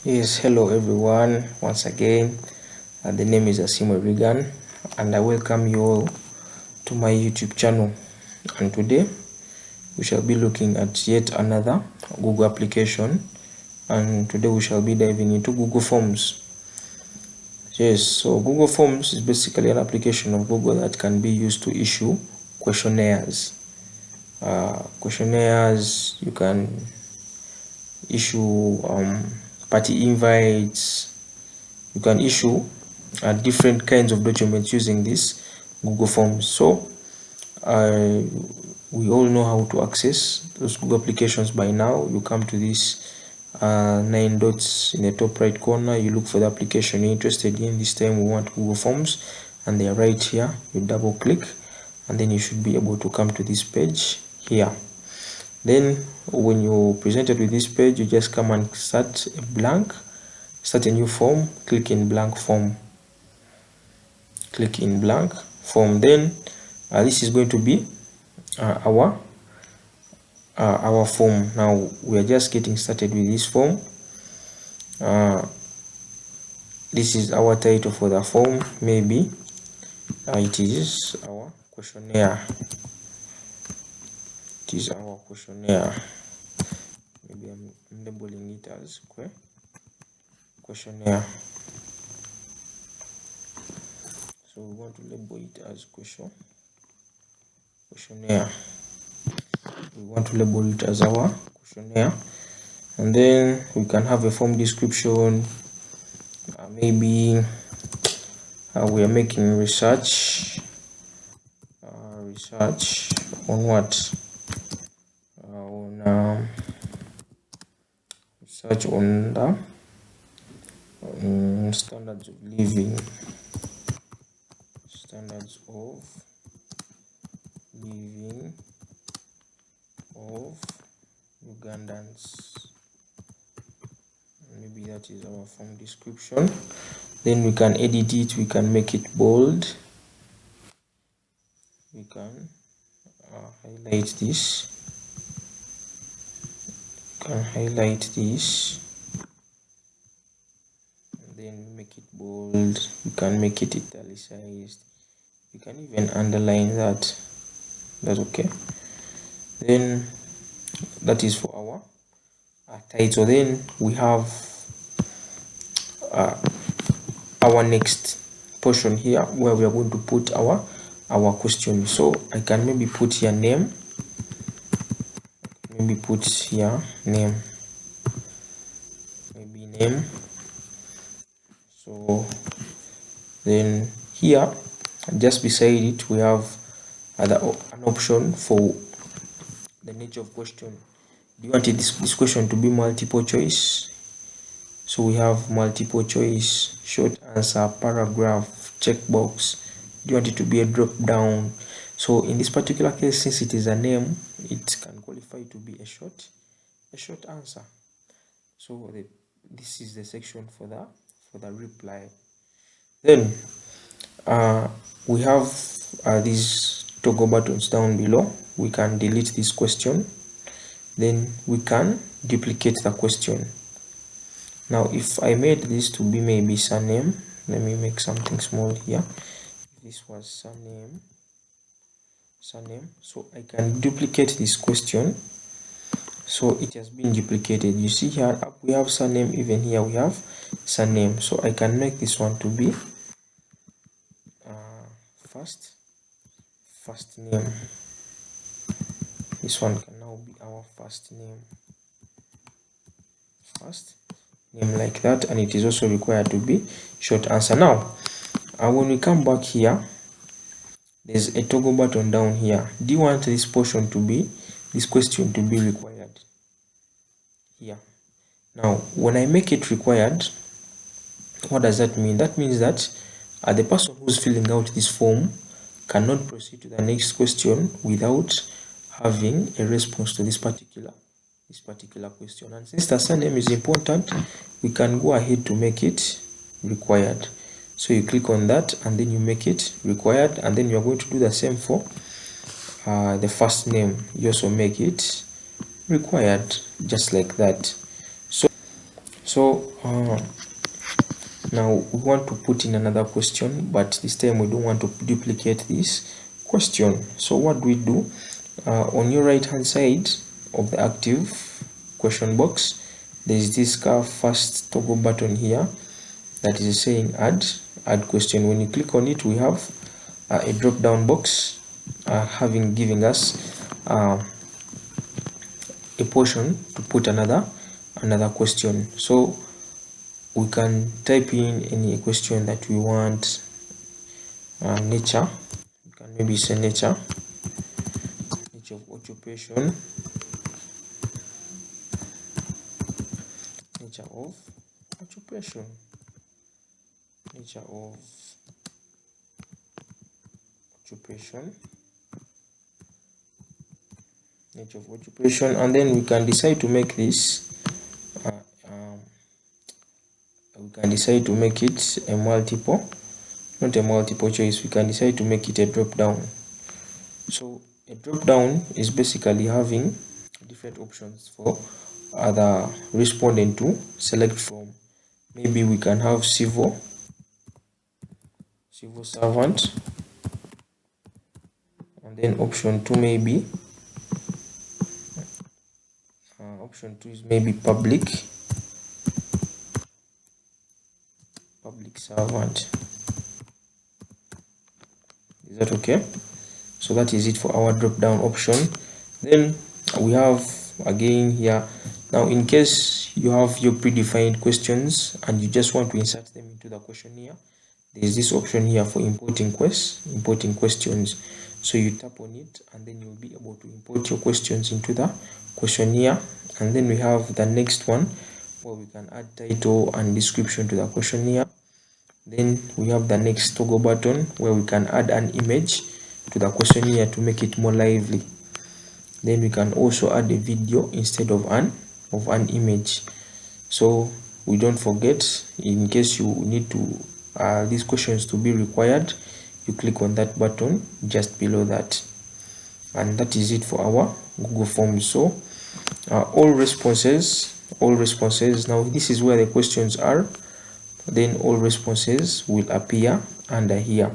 Yes, hello everyone. Once again, the name is Asimo Regan, and I welcome you all to my YouTube channel. And today we shall be looking at yet another Google application, and today we shall be diving into Google Forms. Yes, so Google Forms is basically an application of Google that can be used to issue questionnaires. You can issue party invites. You can issue different kinds of documents using this Google Forms. So we all know how to access those Google applications by now. You come to this 9 dots in the top right corner, you look for the application you're interested in. This time we want Google Forms, and they are right here. You double click and then you should be able to come to this page here. Then when you're presented with this page, you just come and start a new form. Click in blank form. Then this is going to be our form. Now we are just getting started with this form. This is our title for the form. Maybe it is our questionnaire. Maybe I'm labeling it as questionnaire. So we want to label it as questionnaire. We want to label it as our questionnaire, and then we can have a form description. Maybe we are making research on what? Research on the standards of living of Ugandans. Maybe that is our form description. Then we can edit it. We can make it bold. We can highlight this. And then make it bold. We can make it italicized. We can even underline that. That's okay. Then that is for our title. Then we have our next portion here where we are going to put our question. So I can maybe put here name. Name. So then here just beside it we have an option for the nature of question. Do you want this question to be multiple choice? So we have multiple choice, short answer, paragraph, checkbox. Do you want it to be a drop down? So in this particular case, since it is a name, it can qualify to be a short answer. So this is the section for the reply. Then we have these toggle buttons down below. We can delete this question. Then we can duplicate the question. Now if I made this to be maybe surname, let me make something small here. This was surname, so I can duplicate this question. So it has been duplicated. You see here up we have surname, even here we have surname. So I can make this one to be first name. This one can now be our first name, like that, and it is also required to be short answer. Now when we come back here, there's a toggle button down here. Do you want this question to be required? Here. Now when I make it required, what does that mean? That means that the person who's filling out this form cannot proceed to the next question without having a response to this particular question. And since the surname is important, we can go ahead to make it required. So you click on that and then you make it required, and then you're going to do the same for the first name. You also make it required, just like that. So now we want to put in another question, but this time we don't want to duplicate this question. So what do we do? On your right hand side of the active question box, there is this first toggle button here that is saying add question. When you click on it, we have a drop down box giving us a portion to put another question. So we can type in any question that we want. Nature, we can maybe say nature of occupation, nature of occupation, nature of occupation, nature of occupation, and then we can decide to make this we can decide to make it a multiple, not a multiple choice. We can decide to make it a drop down. So a drop down is basically having different options for the respondent to select from. Maybe we can have civil servant, and then option 2 maybe option 2 is maybe public servant. Is that okay? So that is it for our drop down option. Then we have again here, now in case you have your predefined questions and you just want to insert them into the questionnaire, there is this option here for importing questions. So you tap on it and then you'll be able to import your questions into the questionnaire. And then we have the next one where we can add title and description to the questionnaire. Then we have the next toggle button where we can add an image to the questionnaire to make it more lively. Then we can also add a video instead of an image. So we don't forget, in case you need to these questions to be required, you click on that button just below that. And that is it for our Google Forms. So all responses, now this is where the questions are, then all responses will appear under here.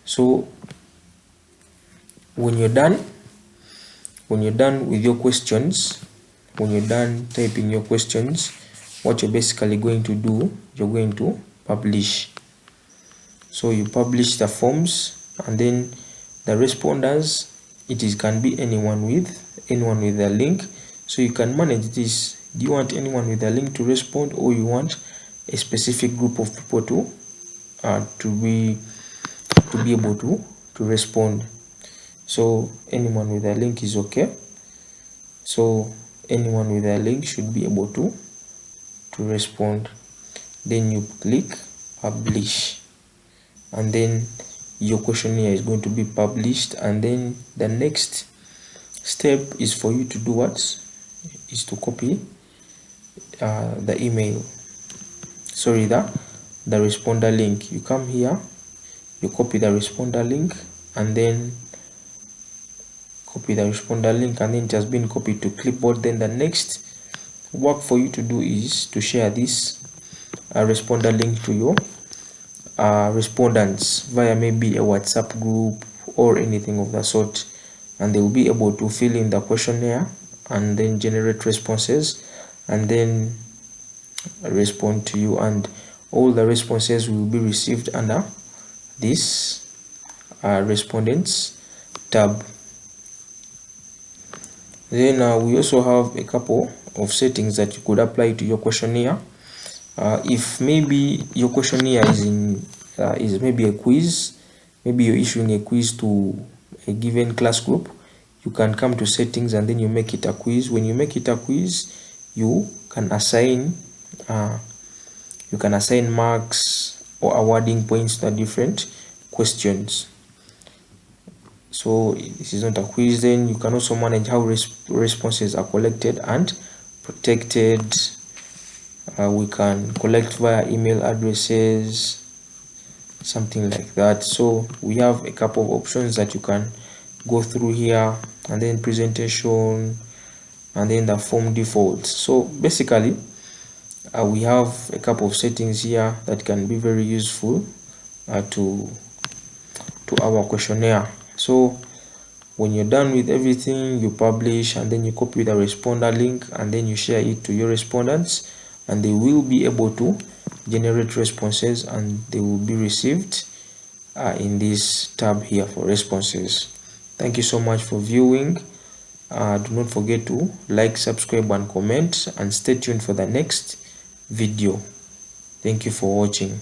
So when you're done with your questions, when you're done typing your questions, what you're basically going to do, you're going to publish. So you publish the forms, and then the responders, can be anyone with a link. So you can manage this. Do you want anyone with a link to respond, or you want a specific group of people to be able to respond? So anyone with a link is okay. So anyone with a link should be able to respond. Then you click publish, and then your questionnaire is going to be published. And then the next step is for you to do what? Is to copy the email, sorry, the responder link. You come here, you copy the responder link, and then it has been copied to clipboard. Then the next work for you to do is to share this responder link to your respondents via maybe a WhatsApp group or anything of that sort, and they will be able to fill in the questionnaire and then generate responses and then respond to you, and all the responses will be received under this respondents tab. Then we also have a couple of settings that you could apply to your questionnaire. If maybe your questionnaire is maybe a quiz, maybe you're issuing a quiz to a given class group, you can come to settings and then you make it a quiz. When you make it a quiz, you can assign marks or awarding points to different questions. So this is not a quiz. Then you can also manage how responses are collected and protected. We can collect via email addresses, something like that. So we have a couple of options that you can go through here, and then presentation, and then the form defaults. So basically we have a couple of settings here that can be very useful to our questionnaire. So when you're done with everything, you publish, and then you copy the responder link, and then you share it to your respondents, and they will be able to generate responses, and they will be received in this tab here for responses. Thank you so much for viewing. Do not forget to like, subscribe, and comment, and stay tuned for the next video. Thank you for watching.